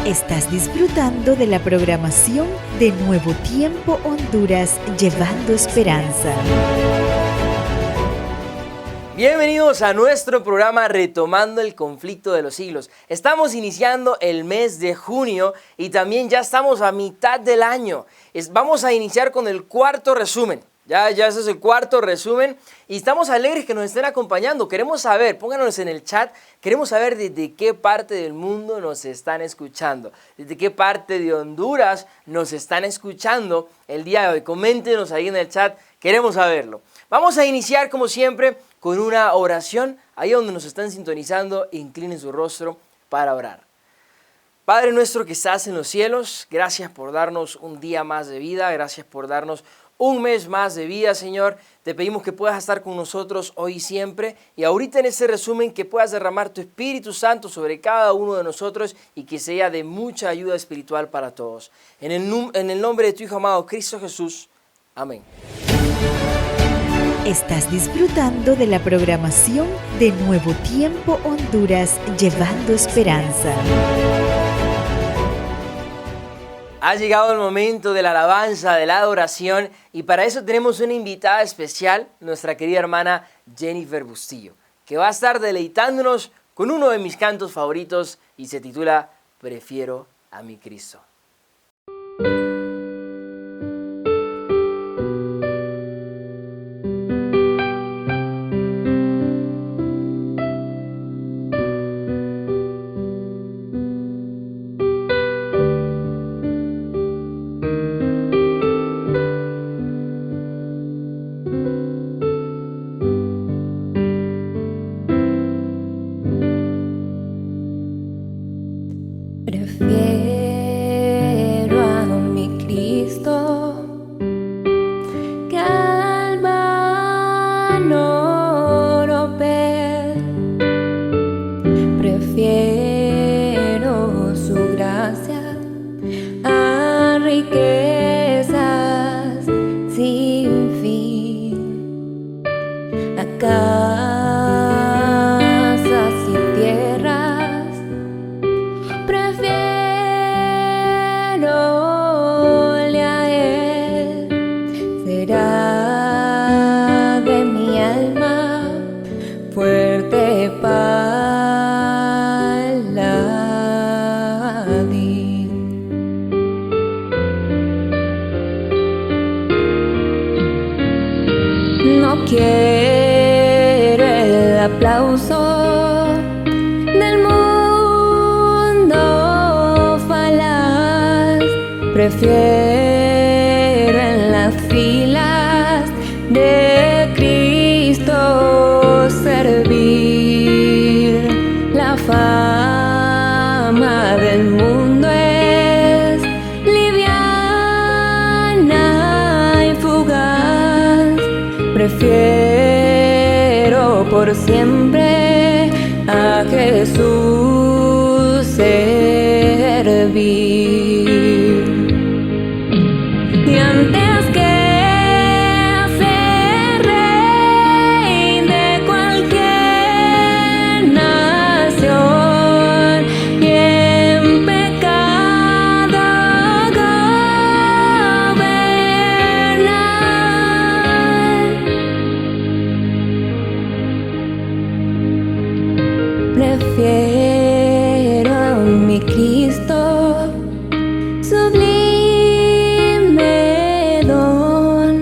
Estás disfrutando de la programación de Nuevo Tiempo Honduras, llevando esperanza. Bienvenidos a nuestro programa Retomando el Conflicto de los Siglos. Estamos iniciando el mes de junio y también ya estamos a mitad del año. Vamos a iniciar con el cuarto resumen. Ya ese es el cuarto resumen y estamos alegres que nos estén acompañando. Queremos saber, pónganos en el chat, queremos saber desde qué parte del mundo nos están escuchando, desde qué parte de Honduras nos están escuchando el día de hoy. Coméntenos ahí en el chat, queremos saberlo. Vamos a iniciar como siempre con una oración. Ahí donde nos están sintonizando, inclinen su rostro para orar. Padre nuestro que estás en los cielos, gracias por darnos un día más de vida, gracias por darnos un mes más de vida, Señor. Te pedimos que puedas estar con nosotros hoy y siempre. Y ahorita en este resumen que puedas derramar tu Espíritu Santo sobre cada uno de nosotros y que sea de mucha ayuda espiritual para todos. En el nombre de tu Hijo amado, Cristo Jesús. Amén. Estás disfrutando de la programación de Nuevo Tiempo Honduras, llevando esperanza. Ha llegado el momento de la alabanza, de la adoración, y para eso tenemos una invitada especial, nuestra querida hermana Jennifer Bustillo, que va a estar deleitándonos con uno de mis cantos favoritos y se titula Prefiero a mi Cristo. Prefiero a mi Cristo que al vano oropel. Prefiero su gracia a riquezas sin fin, a casas y tierras. Prefieróle a él, será de mi alma fuerte paladín. No quiero el aplauso del mundo falaz, prefiero en las filas de Cristo servir. La fama del mundo es liviana y fugaz, prefiero por siempre a Jesús servir. Y antes que ser rey de cualquier nación y en pecado gobernar, prefiero a mi Cristo, sublime don,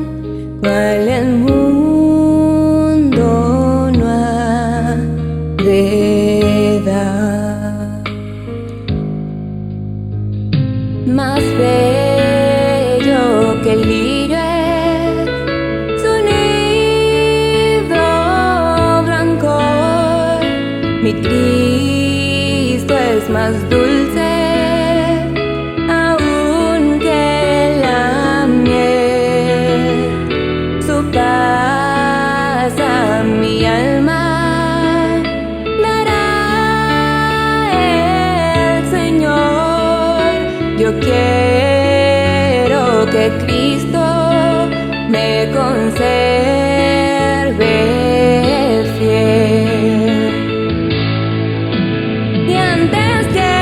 cual el mundo no ha de dar. Más bello que el lirio es su nido blanco, mi Cristo es más dulce aún que la miel. Su paz a mi alma dará el Señor. Yo quiero que Cristo me conserve fiel. Y antes que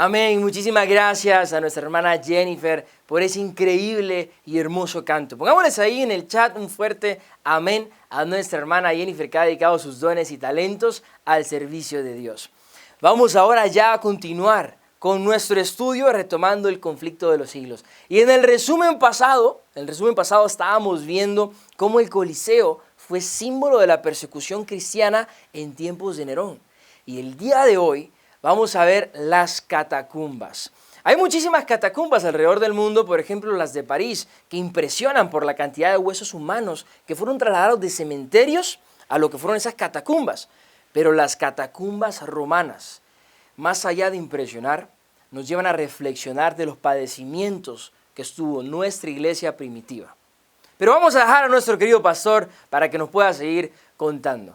Amén. Muchísimas gracias a nuestra hermana Jennifer por ese increíble y hermoso canto. Pongámosles ahí en el chat un fuerte amén a nuestra hermana Jennifer, que ha dedicado sus dones y talentos al servicio de Dios. Vamos ahora ya a continuar con nuestro estudio retomando el conflicto de los siglos. Y en el resumen pasado estábamos viendo cómo el Coliseo fue símbolo de la persecución cristiana en tiempos de Nerón. Y el día de hoy vamos a ver las catacumbas. Hay muchísimas catacumbas alrededor del mundo, por ejemplo las de París, que impresionan por la cantidad de huesos humanos que fueron trasladados de cementerios a lo que fueron esas catacumbas. Pero las catacumbas romanas, más allá de impresionar, nos llevan a reflexionar de los padecimientos que estuvo nuestra iglesia primitiva. Pero vamos a dejar a nuestro querido pastor para que nos pueda seguir contando.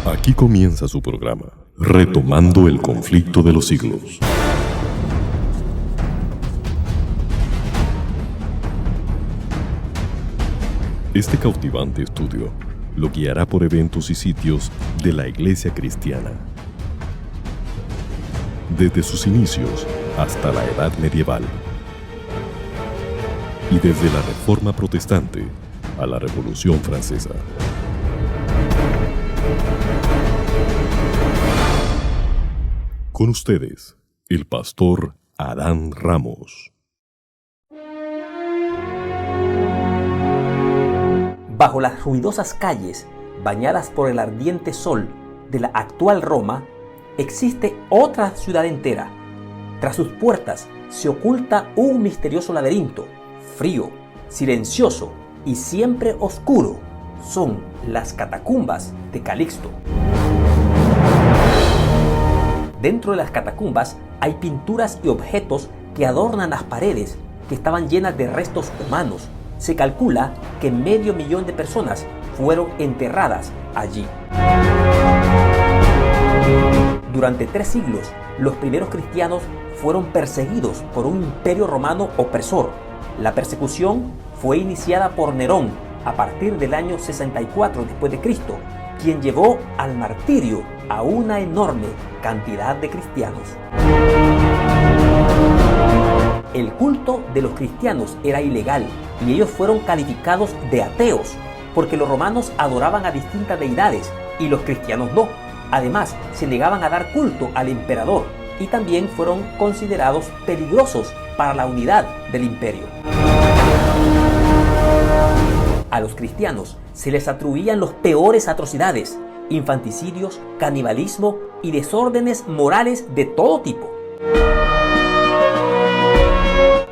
Aquí comienza su programa, Retomando el Conflicto de los Siglos. Este cautivante estudio lo guiará por eventos y sitios de la Iglesia cristiana, desde sus inicios hasta la Edad Medieval, y desde la Reforma Protestante a la Revolución Francesa. Con ustedes, el pastor Adán Ramos. Bajo las ruidosas calles, bañadas por el ardiente sol de la actual Roma, existe otra ciudad entera. Tras sus puertas se oculta un misterioso laberinto, frío, silencioso y siempre oscuro. Son las catacumbas de Calixto. Dentro de las catacumbas hay pinturas y objetos que adornan las paredes que estaban llenas de restos humanos. Se calcula que 500.000 de personas fueron enterradas allí. Durante 3 siglos, los primeros cristianos fueron perseguidos por un imperio romano opresor. La persecución fue iniciada por Nerón a partir del año 64 después de Cristo, quien llevó al martirio a una enorme cantidad de cristianos. El culto de los cristianos era ilegal y ellos fueron calificados de ateos porque los romanos adoraban a distintas deidades y los cristianos no. Además, se negaban a dar culto al emperador y también fueron considerados peligrosos para la unidad del imperio. A los cristianos se les atribuían los peores atrocidades, infanticidios, canibalismo y desórdenes morales de todo tipo.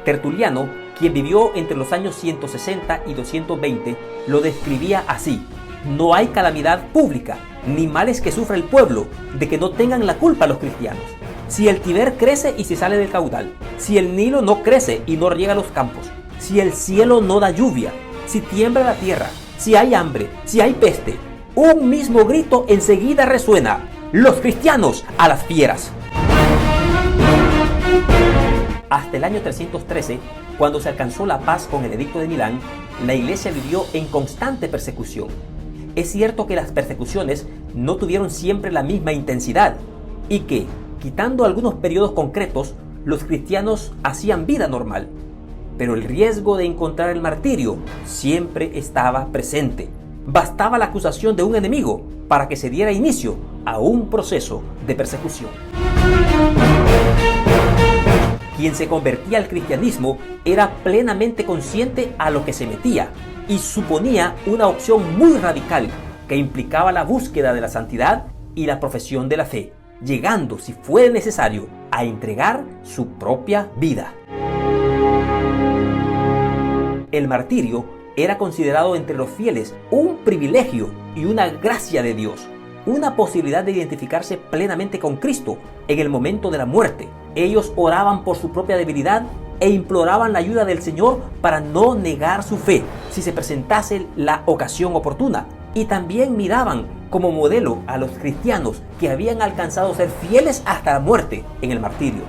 Tertuliano, quien vivió entre los años 160 y 220, lo describía así: no hay calamidad pública, ni males que sufra el pueblo, de que no tengan la culpa los cristianos. Si el Tíber crece y se sale del caudal, si el Nilo no crece y no riega los campos, si el cielo no da lluvia, si tiembla la tierra, si hay hambre, si hay peste, un mismo grito enseguida resuena: ¡los cristianos a las fieras! Hasta el año 313, cuando se alcanzó la paz con el Edicto de Milán, la iglesia vivió en constante persecución. Es cierto que las persecuciones no tuvieron siempre la misma intensidad y que, quitando algunos periodos concretos, los cristianos hacían vida normal. Pero el riesgo de encontrar el martirio siempre estaba presente. Bastaba la acusación de un enemigo para que se diera inicio a un proceso de persecución. Quien se convertía al cristianismo era plenamente consciente a lo que se metía y suponía una opción muy radical que implicaba la búsqueda de la santidad y la profesión de la fe, llegando, si fuera necesario, a entregar su propia vida. El martirio era considerado entre los fieles un privilegio y una gracia de Dios, una posibilidad de identificarse plenamente con Cristo en el momento de la muerte. Ellos oraban por su propia debilidad e imploraban la ayuda del Señor para no negar su fe si se presentase la ocasión oportuna. Y también miraban como modelo a los cristianos que habían alcanzado a ser fieles hasta la muerte en el martirio.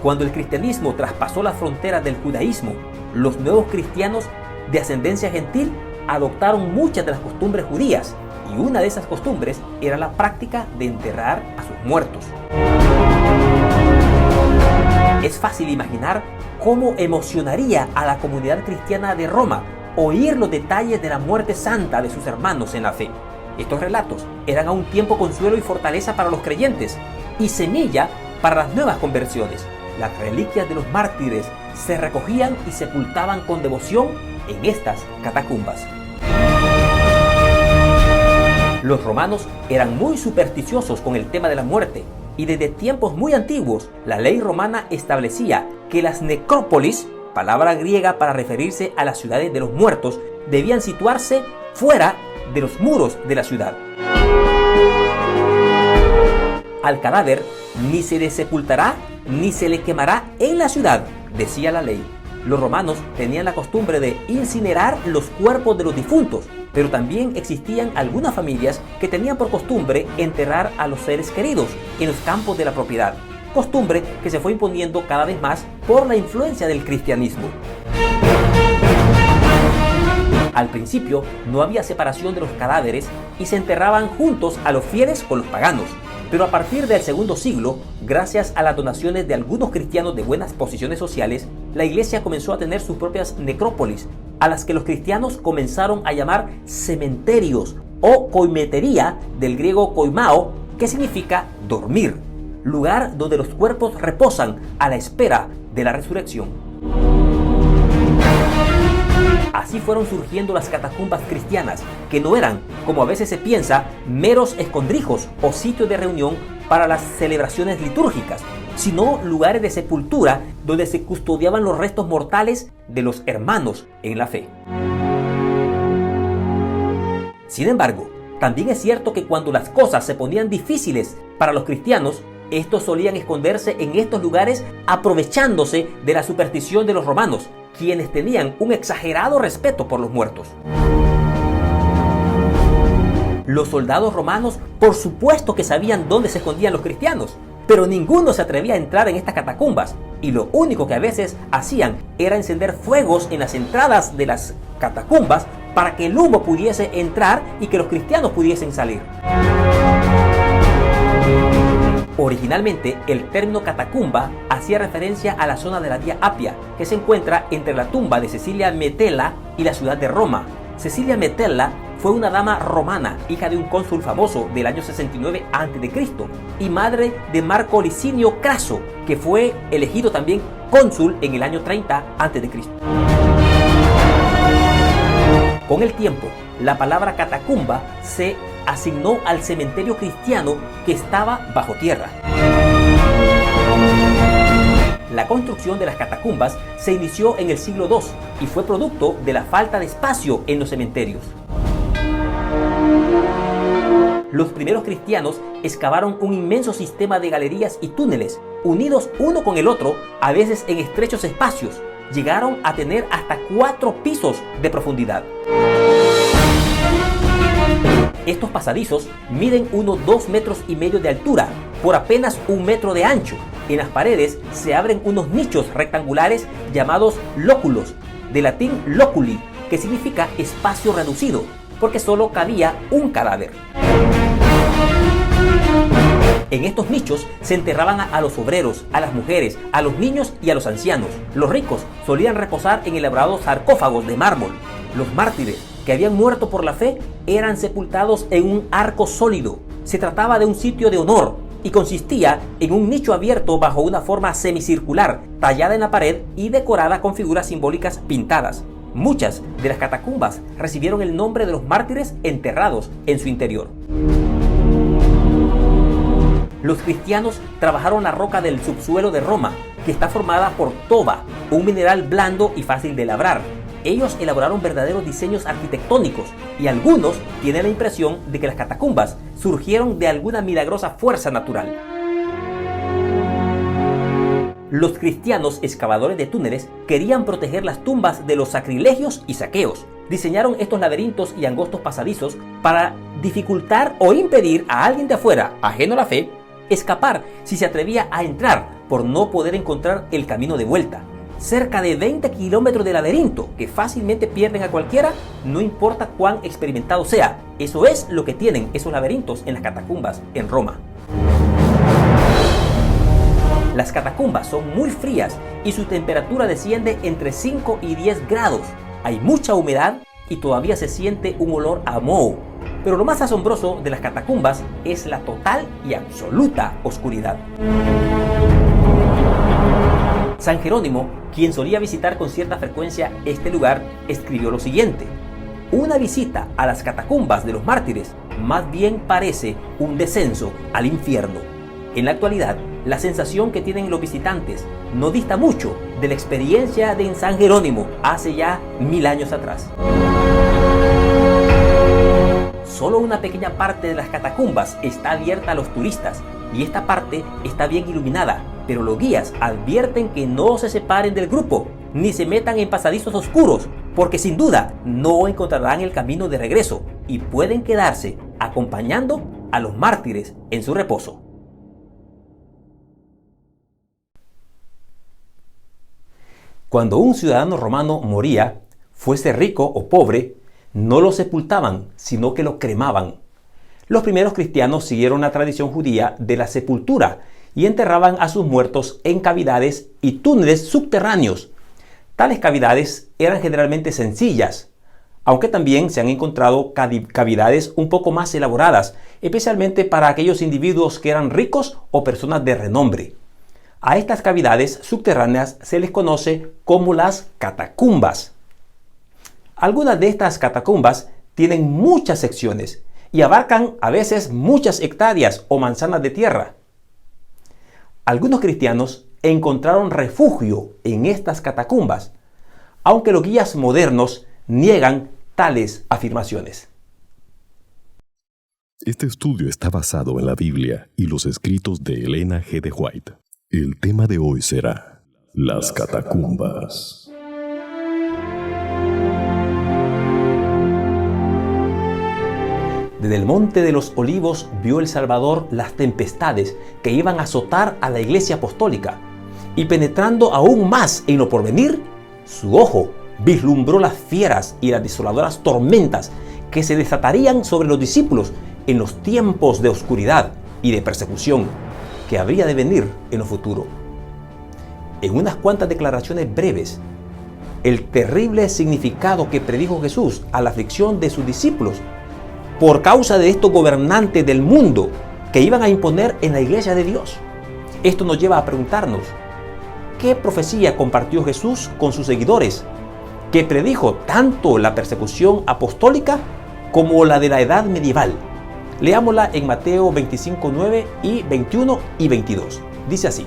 Cuando el cristianismo traspasó las fronteras del judaísmo, los nuevos cristianos de ascendencia gentil adoptaron muchas de las costumbres judías, y una de esas costumbres era la práctica de enterrar a sus muertos. Es fácil imaginar cómo emocionaría a la comunidad cristiana de Roma oír los detalles de la muerte santa de sus hermanos en la fe. Estos relatos eran a un tiempo consuelo y fortaleza para los creyentes y semilla para las nuevas conversiones. Las reliquias de los mártires se recogían y sepultaban con devoción en estas catacumbas. Los romanos eran muy supersticiosos con el tema de la muerte, y desde tiempos muy antiguos la ley romana establecía que las necrópolis, palabra griega para referirse a las ciudades de los muertos, debían situarse fuera de los muros de la ciudad. Al cadáver ni se le sepultará ni se le quemará en la ciudad, decía la ley. Los romanos tenían la costumbre de incinerar los cuerpos de los difuntos, pero también existían algunas familias que tenían por costumbre enterrar a los seres queridos en los campos de la propiedad, costumbre que se fue imponiendo cada vez más por la influencia del cristianismo. Al principio no había separación de los cadáveres y se enterraban juntos a los fieles con los paganos. Pero a partir del segundo siglo, gracias a las donaciones de algunos cristianos de buenas posiciones sociales, la iglesia comenzó a tener sus propias necrópolis, a las que los cristianos comenzaron a llamar cementerios o koimetería, del griego koimao, que significa dormir, lugar donde los cuerpos reposan a la espera de la resurrección. Así fueron surgiendo las catacumbas cristianas, que no eran, como a veces se piensa, meros escondrijos o sitios de reunión para las celebraciones litúrgicas, sino lugares de sepultura donde se custodiaban los restos mortales de los hermanos en la fe. Sin embargo, también es cierto que cuando las cosas se ponían difíciles para los cristianos, estos solían esconderse en estos lugares aprovechándose de la superstición de los romanos, quienes tenían un exagerado respeto por los muertos. Los soldados romanos, por supuesto que sabían dónde se escondían los cristianos, pero ninguno se atrevía a entrar en estas catacumbas, y lo único que a veces hacían era encender fuegos en las entradas de las catacumbas para que el humo pudiese entrar y que los cristianos pudiesen salir. Originalmente, el término catacumba hacía referencia a la zona de la Vía Apia, que se encuentra entre la tumba de Cecilia Metella y la ciudad de Roma. Cecilia Metella fue una dama romana, hija de un cónsul famoso del año 69 a.C. y madre de Marco Licinio Craso, que fue elegido también cónsul en el año 30 a.C. Con el tiempo, la palabra catacumba se asignó al cementerio cristiano que estaba bajo tierra. La construcción de las catacumbas se inició en el siglo II y fue producto de la falta de espacio en los cementerios. Los primeros cristianos excavaron un inmenso sistema de galerías y túneles, unidos uno con el otro, a veces en estrechos espacios. Llegaron a tener hasta 4 pisos de profundidad. Estos pasadizos miden unos 2,5 metros de altura por apenas 1 metro de ancho. En las paredes se abren unos nichos rectangulares llamados lóculos, de latín loculi, que significa espacio reducido, porque solo cabía un cadáver. En estos nichos se enterraban a los obreros, a las mujeres, a los niños y a los ancianos. Los ricos solían reposar en elaborados sarcófagos de mármol. Los mártires, que habían muerto por la fe, eran sepultados en un arco sólido. Se trataba de un sitio de honor y consistía en un nicho abierto bajo una forma semicircular, tallada en la pared y decorada con figuras simbólicas pintadas. Muchas de las catacumbas recibieron el nombre de los mártires enterrados en su interior. Los cristianos trabajaron la roca del subsuelo de Roma, que está formada por toba, un mineral blando y fácil de labrar. Ellos elaboraron verdaderos diseños arquitectónicos y algunos tienen la impresión de que las catacumbas surgieron de alguna milagrosa fuerza natural. Los cristianos excavadores de túneles querían proteger las tumbas de los sacrilegios y saqueos. Diseñaron estos laberintos y angostos pasadizos para dificultar o impedir a alguien de afuera, ajeno a la fe, escapar si se atrevía a entrar por no poder encontrar el camino de vuelta. Cerca de 20 kilómetros de laberinto que fácilmente pierden a cualquiera, no importa cuán experimentado sea. Eso es lo que tienen esos laberintos en las catacumbas en Roma. Las catacumbas son muy frías y su temperatura desciende entre 5 y 10 grados. Hay mucha humedad y todavía se siente un olor a moho. Pero lo más asombroso de las catacumbas es la total y absoluta oscuridad. San Jerónimo, quien solía visitar con cierta frecuencia este lugar, escribió lo siguiente: una visita a las catacumbas de los mártires más bien parece un descenso al infierno. En la actualidad, la sensación que tienen los visitantes no dista mucho de la experiencia de San Jerónimo hace ya 1000 años atrás. Solo una pequeña parte de las catacumbas está abierta a los turistas y esta parte está bien iluminada, pero los guías advierten que no se separen del grupo ni se metan en pasadizos oscuros, porque sin duda no encontrarán el camino de regreso y pueden quedarse acompañando a los mártires en su reposo. Cuando un ciudadano romano moría, fuese rico o pobre, no lo sepultaban, sino que lo cremaban. Los primeros cristianos siguieron la tradición judía de la sepultura y enterraban a sus muertos en cavidades y túneles subterráneos. Tales cavidades eran generalmente sencillas, aunque también se han encontrado cavidades un poco más elaboradas, especialmente para aquellos individuos que eran ricos o personas de renombre. A estas cavidades subterráneas se les conoce como las catacumbas. Algunas de estas catacumbas tienen muchas secciones y abarcan a veces muchas hectáreas o manzanas de tierra. Algunos cristianos encontraron refugio en estas catacumbas, aunque los guías modernos niegan tales afirmaciones. Este estudio está basado en la Biblia y los escritos de Elena G. de White. El tema de hoy será las catacumbas. Desde el Monte de los Olivos vio el Salvador las tempestades que iban a azotar a la Iglesia Apostólica, y penetrando aún más en lo porvenir, su ojo vislumbró las fieras y las desoladoras tormentas que se desatarían sobre los discípulos en los tiempos de oscuridad y de persecución que habría de venir en lo futuro. En unas cuantas declaraciones breves, el terrible significado que predijo Jesús a la aflicción de sus discípulos por causa de estos gobernantes del mundo que iban a imponer en la iglesia de Dios. Esto nos lleva a preguntarnos, ¿qué profecía compartió Jesús con sus seguidores que predijo tanto la persecución apostólica como la de la edad medieval? Leámosla en Mateo 25:9 y 21 y 22. Dice así: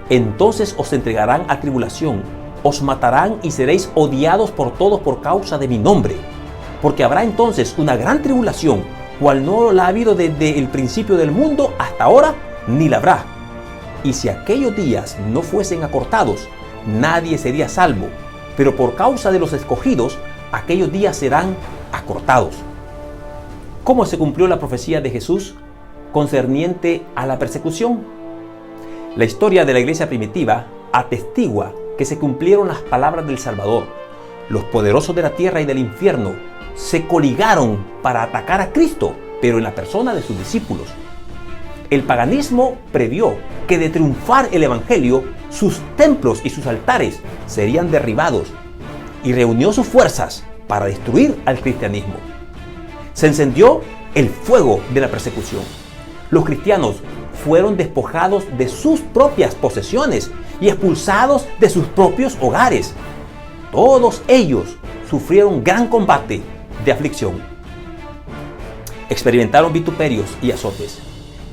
entonces os entregarán a tribulación, os matarán y seréis odiados por todos por causa de mi nombre. Porque habrá entonces una gran tribulación, cual no la ha habido desde el principio del mundo hasta ahora, ni la habrá. Y si aquellos días no fuesen acortados, nadie sería salvo. Pero por causa de los escogidos, aquellos días serán acortados. ¿Cómo se cumplió la profecía de Jesús concerniente a la persecución? La historia de la iglesia primitiva atestigua que se cumplieron las palabras del Salvador. Los poderosos de la tierra y del infierno se coligaron para atacar a Cristo, pero en la persona de sus discípulos. El paganismo previó que de triunfar el evangelio, sus templos y sus altares serían derribados, y reunió sus fuerzas para destruir al cristianismo. Se encendió el fuego de la persecución. Los cristianos fueron despojados de sus propias posesiones y expulsados de sus propios hogares. Todos ellos sufrieron gran combate de aflicción. Experimentaron vituperios y azotes,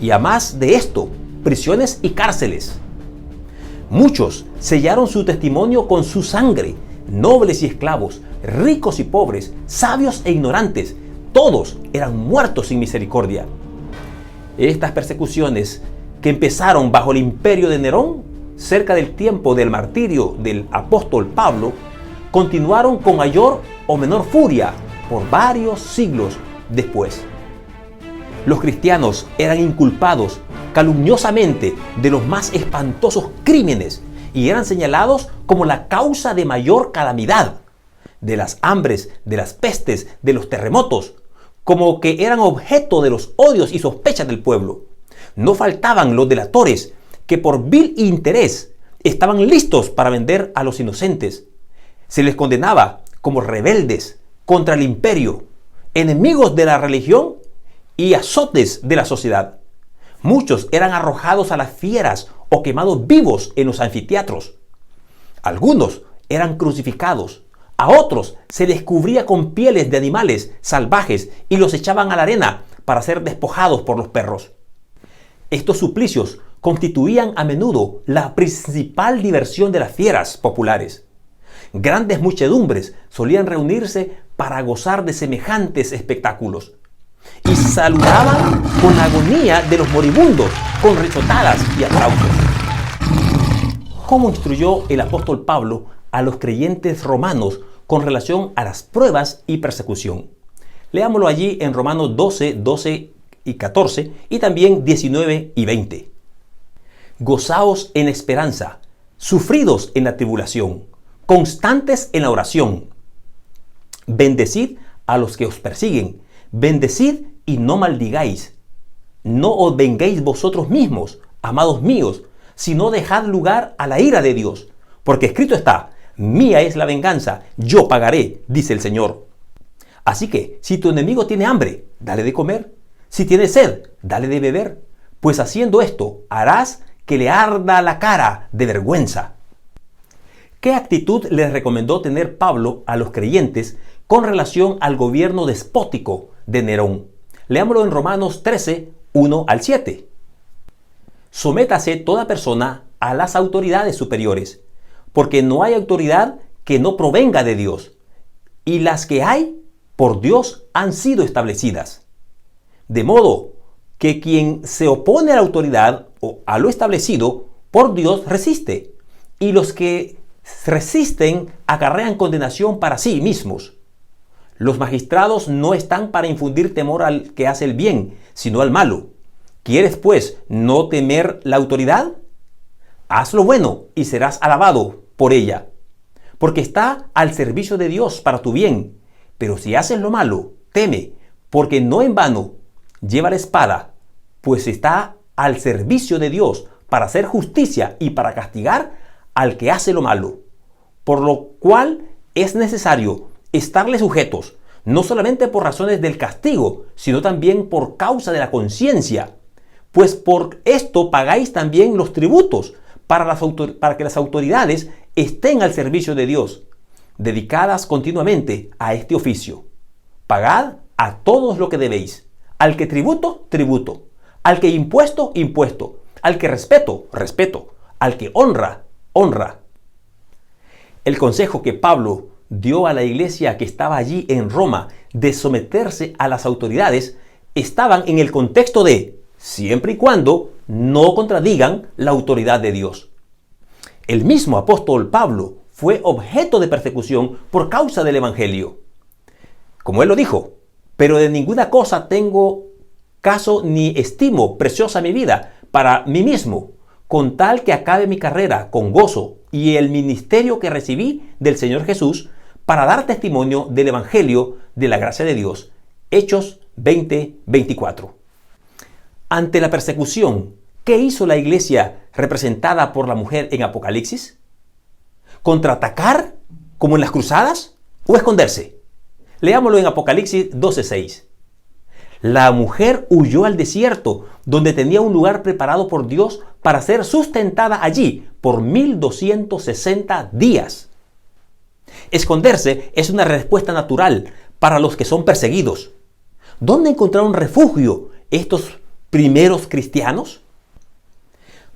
y a más de esto, prisiones y cárceles. Muchos sellaron su testimonio con su sangre, nobles y esclavos, ricos y pobres, sabios e ignorantes, todos eran muertos sin misericordia. Estas persecuciones, que empezaron bajo el imperio de Nerón, cerca del tiempo del martirio del apóstol Pablo, continuaron con mayor o menor furia por varios siglos después. Los cristianos eran inculpados calumniosamente de los más espantosos crímenes y eran señalados como la causa de mayor calamidad, de las hambres, de las pestes, de los terremotos, como que eran objeto de los odios y sospechas del pueblo. No faltaban los delatores que por vil interés estaban listos para vender a los inocentes. Se les condenaba como rebeldes contra el imperio, enemigos de la religión y azotes de la sociedad. Muchos eran arrojados a las fieras o quemados vivos en los anfiteatros. Algunos eran crucificados, a otros se les cubría con pieles de animales salvajes y los echaban a la arena para ser despojados por los perros. Estos suplicios constituían a menudo la principal diversión de las fieras populares. Grandes muchedumbres solían reunirse para gozar de semejantes espectáculos y saludaban con la agonía de los moribundos con risotadas y aplausos. ¿Cómo instruyó el apóstol Pablo a los creyentes romanos con relación a las pruebas y persecución? Leámoslo allí en Romanos 12 y 14 y también 19 y 20. Gozaos en esperanza, sufridos en la tribulación, constantes en la oración. Bendecid a los que os persiguen, bendecid y no maldigáis. No os venguéis vosotros mismos, amados míos, sino dejad lugar a la ira de Dios, porque escrito está: mía es la venganza, yo pagaré, dice el Señor. Así que, si tu enemigo tiene hambre, dale de comer. Si tiene sed, dale de beber, pues haciendo esto harás que le arda la cara de vergüenza. ¿Qué actitud les recomendó tener Pablo a los creyentes con relación al gobierno despótico de Nerón? Leámoslo en Romanos 13, 1 al 7. Sométase toda persona a las autoridades superiores, porque no hay autoridad que no provenga de Dios, y las que hay, por Dios han sido establecidas. De modo que quien se opone a la autoridad o a lo establecido por Dios resiste, y los que resisten acarrean condenación para sí mismos. Los magistrados no están para infundir temor al que hace el bien, sino al malo. ¿Quieres, pues, no temer la autoridad? Haz lo bueno y serás alabado por ella, porque está al servicio de Dios para tu bien. Pero si haces lo malo, teme, porque no en vano lleva la espada, pues está al servicio de Dios para hacer justicia y para castigar al que hace lo malo. Por lo cual es necesario estarle sujetos, no solamente por razones del castigo, sino también por causa de la conciencia, pues por esto pagáis también los tributos para que las autoridades estén al servicio de Dios, dedicadas continuamente a este oficio. Pagad a todos lo que debéis, al que tributo, tributo, al que impuesto, impuesto, al que respeto, respeto, al que honra, honra. El consejo que Pablo dio a la iglesia que estaba allí en Roma de someterse a las autoridades estaban en el contexto de siempre y cuando no contradigan la autoridad de Dios. El mismo apóstol Pablo fue objeto de persecución por causa del evangelio. Como él lo dijo: pero de ninguna cosa tengo caso ni estimo preciosa mi vida para mí mismo, con tal que acabe mi carrera con gozo y el ministerio que recibí del Señor Jesús para dar testimonio del evangelio de la gracia de Dios. Hechos 20:24. Ante la persecución, ¿qué hizo la iglesia representada por la mujer en Apocalipsis? ¿Contraatacar como en las cruzadas o esconderse? Leámoslo en Apocalipsis 12:6. La mujer huyó al desierto, donde tenía un lugar preparado por Dios para ser sustentada allí por 1260 días. Esconderse es una respuesta natural para los que son perseguidos. ¿Dónde encontraron refugio estos primeros cristianos?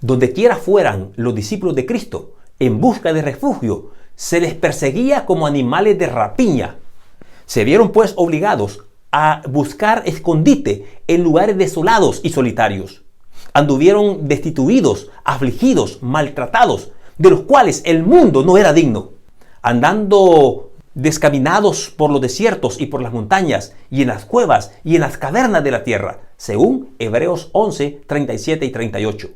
Donde quiera fueran los discípulos de Cristo en busca de refugio, se les perseguía como animales de rapiña. Se vieron pues obligados a buscar escondite en lugares desolados y solitarios. Anduvieron destituidos, afligidos, maltratados, de los cuales el mundo no era digno, andando descaminados por los desiertos y por las montañas, y en las cuevas y en las cavernas de la tierra, según Hebreos 11, 37 y 38.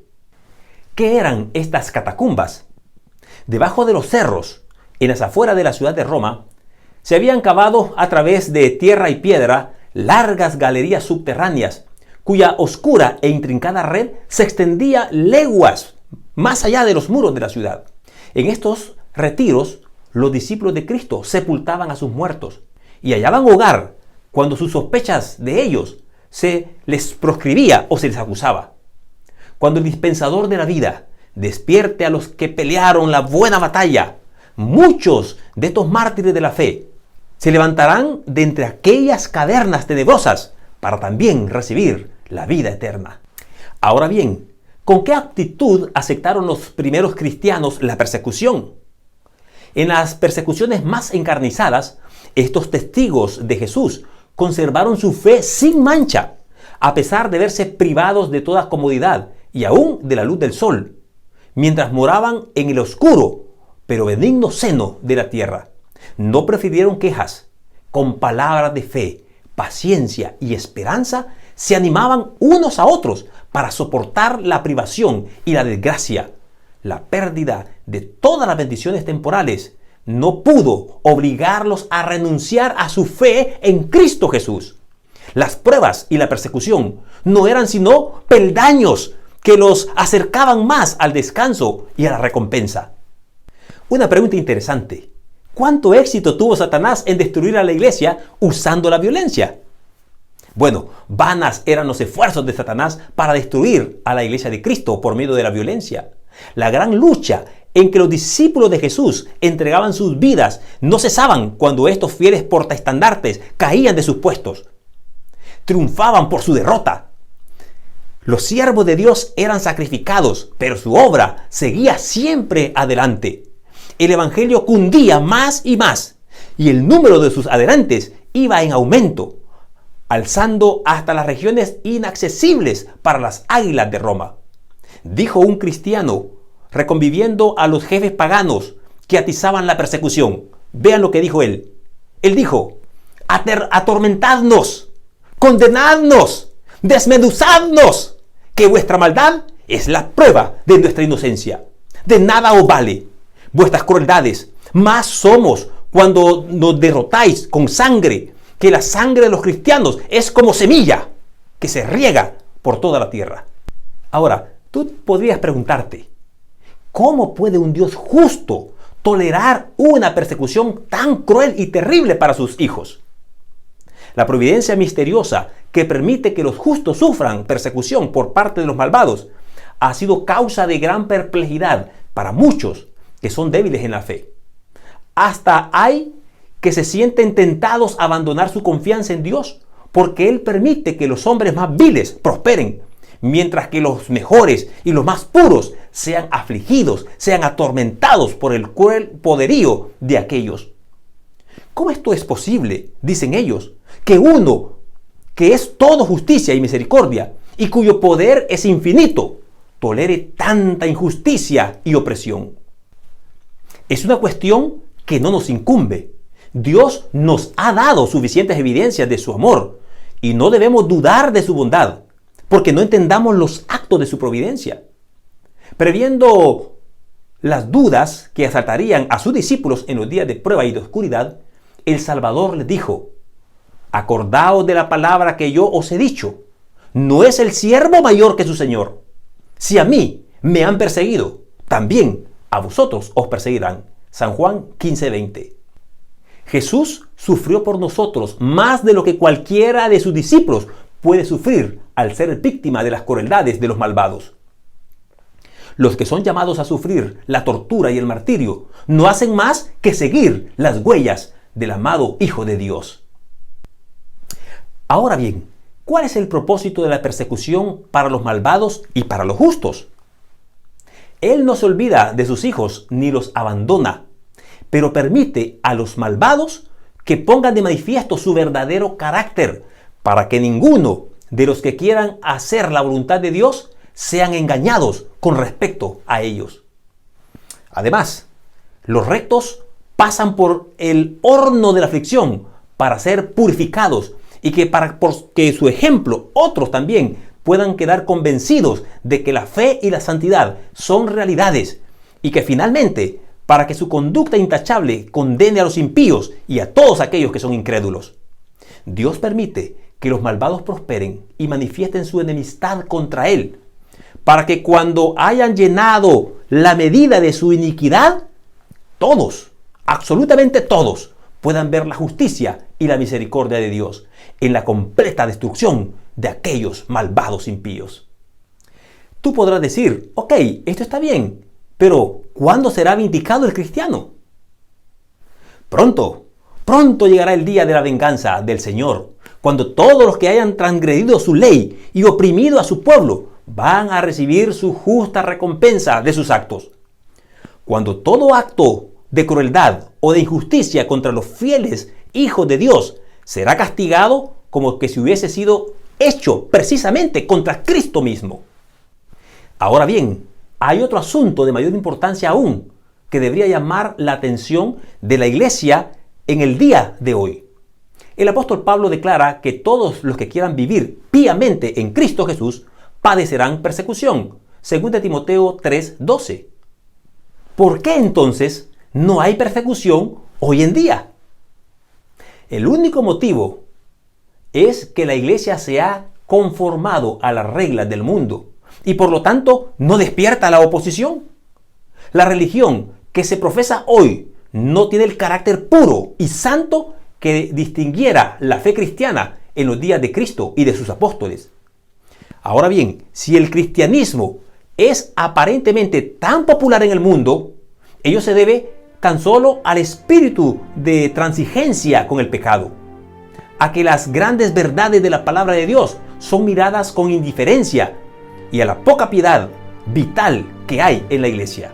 ¿Qué eran estas catacumbas? Debajo de los cerros, en las afueras de la ciudad de Roma, se habían cavado a través de tierra y piedra largas galerías subterráneas, cuya oscura e intrincada red se extendía leguas más allá de los muros de la ciudad. En estos retiros, los discípulos de Cristo sepultaban a sus muertos y hallaban hogar cuando sus sospechas de ellos se les proscribía o se les acusaba. Cuando el dispensador de la vida despierte a los que pelearon la buena batalla, muchos de estos mártires de la fe se levantarán de entre aquellas cavernas tenebrosas para también recibir la vida eterna. Ahora bien, ¿con qué actitud aceptaron los primeros cristianos la persecución? En las persecuciones más encarnizadas, estos testigos de Jesús conservaron su fe sin mancha, a pesar de verse privados de toda comodidad y aún de la luz del sol, mientras moraban en el oscuro, pero benigno seno de la tierra. No prefirieron quejas. Con palabras de fe, paciencia y esperanza, se animaban unos a otros para soportar la privación y la desgracia. La pérdida de todas las bendiciones temporales no pudo obligarlos a renunciar a su fe en Cristo Jesús. Las pruebas y la persecución no eran sino peldaños que los acercaban más al descanso y a la recompensa. Una pregunta interesante: ¿cuánto éxito tuvo Satanás en destruir a la iglesia usando la violencia? Bueno, vanas eran los esfuerzos de Satanás para destruir a la iglesia de Cristo por medio de la violencia. La gran lucha en que los discípulos de Jesús entregaban sus vidas no cesaban cuando estos fieles portaestandartes caían de sus puestos. Triunfaban por su derrota. Los siervos de Dios eran sacrificados, pero su obra seguía siempre adelante. El evangelio cundía más y más, y el número de sus adherentes iba en aumento, alzando hasta las regiones inaccesibles para las águilas de Roma. Dijo un cristiano, reconviviendo a los jefes paganos que atizaban la persecución. Vean lo que dijo él. Él dijo: atormentadnos, condenadnos, desmenuzadnos, que vuestra maldad es la prueba de nuestra inocencia. De nada os vale vuestras crueldades. Más somos cuando nos derrotáis con sangre, que la sangre de los cristianos es como semilla que se riega por toda la tierra. Ahora, tú podrías preguntarte, ¿cómo puede un Dios justo tolerar una persecución tan cruel y terrible para sus hijos? La providencia misteriosa que permite que los justos sufran persecución por parte de los malvados ha sido causa de gran perplejidad para muchos que son débiles en la fe. Hasta hay que se sienten tentados a abandonar su confianza en Dios porque Él permite que los hombres más viles prosperen, mientras que los mejores y los más puros sean afligidos, sean atormentados por el cruel poderío de aquellos. ¿Cómo esto es posible? Dicen ellos, que uno que es todo justicia y misericordia y cuyo poder es infinito, tolere tanta injusticia y opresión. Es una cuestión que no nos incumbe. Dios nos ha dado suficientes evidencias de su amor y no debemos dudar de su bondad, porque no entendamos los actos de su providencia. Previendo las dudas que asaltarían a sus discípulos en los días de prueba y de oscuridad, el Salvador les dijo: acordaos de la palabra que yo os he dicho, no es el siervo mayor que su Señor. Si a mí me han perseguido, también a vosotros os perseguirán. San Juan 15:20. Jesús sufrió por nosotros más de lo que cualquiera de sus discípulos puede sufrir al ser víctima de las crueldades de los malvados. Los que son llamados a sufrir la tortura y el martirio no hacen más que seguir las huellas del amado Hijo de Dios. Ahora bien, ¿cuál es el propósito de la persecución para los malvados y para los justos? Él no se olvida de sus hijos ni los abandona, pero permite a los malvados que pongan de manifiesto su verdadero carácter, para que ninguno de los que quieran hacer la voluntad de Dios sean engañados con respecto a ellos. Además, los rectos pasan por el horno de la aflicción para ser purificados y que para que su ejemplo otros también puedan quedar convencidos de que la fe y la santidad son realidades y que finalmente para que su conducta intachable condene a los impíos y a todos aquellos que son incrédulos. Dios permite que los malvados prosperen y manifiesten su enemistad contra Él, para que cuando hayan llenado la medida de su iniquidad, todos, absolutamente todos, puedan ver la justicia y la misericordia de Dios en la completa destrucción de aquellos malvados impíos. Tú podrás decir, ok, esto está bien, pero ¿cuándo será vindicado el cristiano? Pronto llegará el día de la venganza del Señor, cuando todos los que hayan transgredido su ley y oprimido a su pueblo van a recibir su justa recompensa de sus actos. Cuando todo acto de crueldad o de injusticia contra los fieles hijos de Dios será castigado como que si hubiese sido hecho precisamente contra Cristo mismo. Ahora bien, hay otro asunto de mayor importancia aún que debería llamar la atención de la iglesia en el día de hoy. El apóstol Pablo declara que todos los que quieran vivir piamente en Cristo Jesús padecerán persecución, según de Timoteo 3:12. ¿Por qué entonces no hay persecución hoy en día? El único motivo es que la iglesia se ha conformado a las reglas del mundo y por lo tanto no despierta la oposición. La religión que se profesa hoy no tiene el carácter puro y santo que distinguiera la fe cristiana en los días de Cristo y de sus apóstoles. Ahora bien, si el cristianismo es aparentemente tan popular en el mundo, ello se debe tan solo al espíritu de transigencia con el pecado, a que las grandes verdades de la palabra de Dios son miradas con indiferencia y a la poca piedad vital que hay en la iglesia.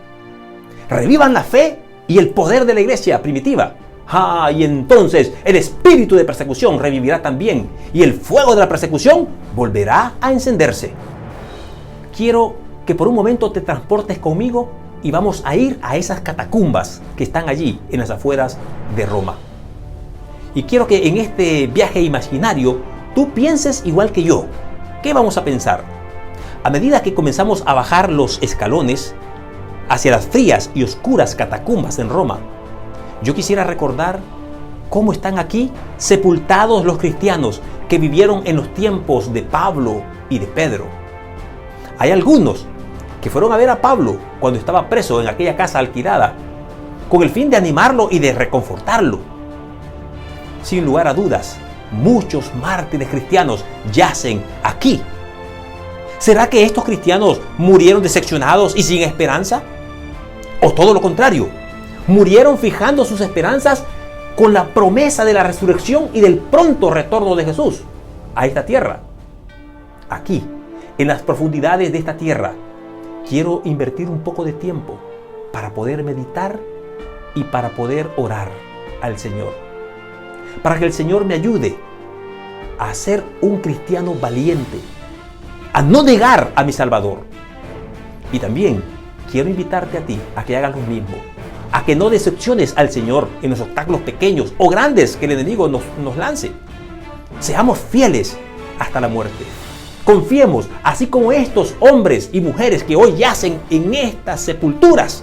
Revivan la fe y el poder de la iglesia primitiva. Y entonces el espíritu de persecución revivirá también y el fuego de la persecución volverá a encenderse. Quiero que por un momento te transportes conmigo y vamos a ir a esas catacumbas que están allí en las afueras de Roma. Y quiero que en este viaje imaginario tú pienses igual que yo. ¿Qué vamos a pensar? A medida que comenzamos a bajar los escalones hacia las frías y oscuras catacumbas en Roma, yo quisiera recordar cómo están aquí sepultados los cristianos que vivieron en los tiempos de Pablo y de Pedro. Hay algunos que fueron a ver a Pablo cuando estaba preso en aquella casa alquilada, con el fin de animarlo y de reconfortarlo. Sin lugar a dudas, muchos mártires cristianos yacen aquí. ¿Será que estos cristianos murieron decepcionados y sin esperanza? ¿O todo lo contrario? Murieron fijando sus esperanzas con la promesa de la resurrección y del pronto retorno de Jesús a esta tierra. Aquí, en las profundidades de esta tierra, quiero invertir un poco de tiempo para poder meditar y para poder orar al Señor. Para que el Señor me ayude a ser un cristiano valiente, a no negar a mi Salvador. Y también quiero invitarte a ti a que hagas lo mismo, a que no decepciones al Señor en los obstáculos pequeños o grandes que el enemigo nos lance. Seamos fieles hasta la muerte. Confiemos, así como estos hombres y mujeres que hoy yacen en estas sepulturas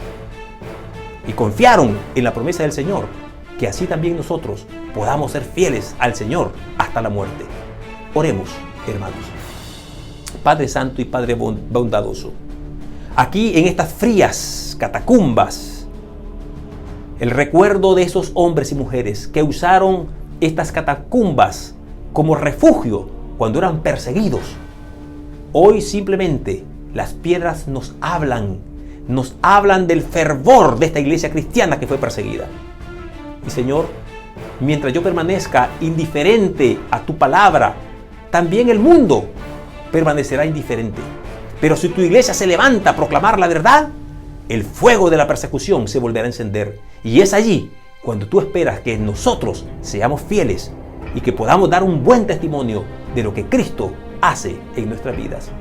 y confiaron en la promesa del Señor, que así también nosotros podamos ser fieles al Señor hasta la muerte. Oremos, hermanos. Padre Santo y Padre bondadoso, aquí en estas frías catacumbas, el recuerdo de esos hombres y mujeres que usaron estas catacumbas como refugio cuando eran perseguidos. Hoy simplemente las piedras nos hablan del fervor de esta iglesia cristiana que fue perseguida. Y Señor, mientras yo permanezca indiferente a tu palabra, también el mundo permanecerá indiferente. Pero si tu iglesia se levanta a proclamar la verdad, el fuego de la persecución se volverá a encender. Y es allí cuando tú esperas que nosotros seamos fieles y que podamos dar un buen testimonio de lo que Cristo hace en nuestras vidas.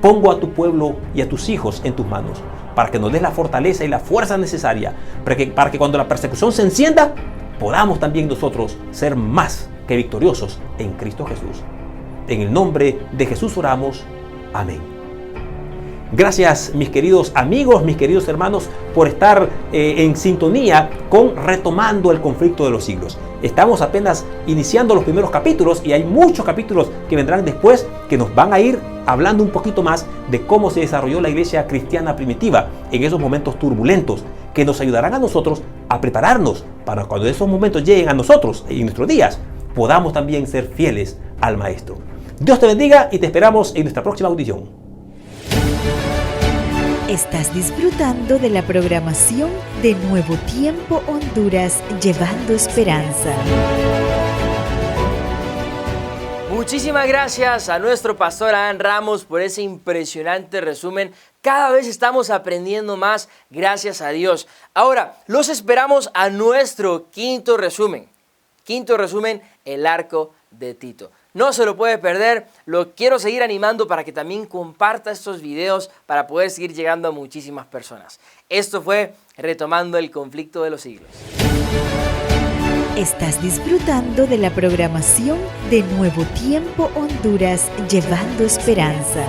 Pongo a tu pueblo y a tus hijos en tus manos. para que nos des la fortaleza y la fuerza necesaria para que cuando la persecución se encienda, podamos también nosotros ser más que victoriosos en Cristo Jesús. En el nombre de Jesús oramos. Amén. Gracias, mis queridos amigos, mis queridos hermanos, por estar en sintonía con Retomando el Conflicto de los Siglos. Estamos apenas iniciando los primeros capítulos y hay muchos capítulos que vendrán después que nos van a ir hablando un poquito más de cómo se desarrolló la iglesia cristiana primitiva en esos momentos turbulentos, que nos ayudarán a nosotros a prepararnos para cuando esos momentos lleguen a nosotros en nuestros días, podamos también ser fieles al Maestro. Dios te bendiga y te esperamos en nuestra próxima audición. Estás disfrutando de la programación de Nuevo Tiempo Honduras, llevando esperanza. Muchísimas gracias a nuestro pastor Adán Ramos por ese impresionante resumen. Cada vez estamos aprendiendo más, gracias a Dios. Ahora, los esperamos a nuestro quinto resumen. Quinto resumen, el arco de Tito. No se lo puede perder, lo quiero seguir animando para que también comparta estos videos para poder seguir llegando a muchísimas personas. Esto fue Retomando el Conflicto de los Siglos. Estás disfrutando de la programación de Nuevo Tiempo Honduras, llevando esperanza.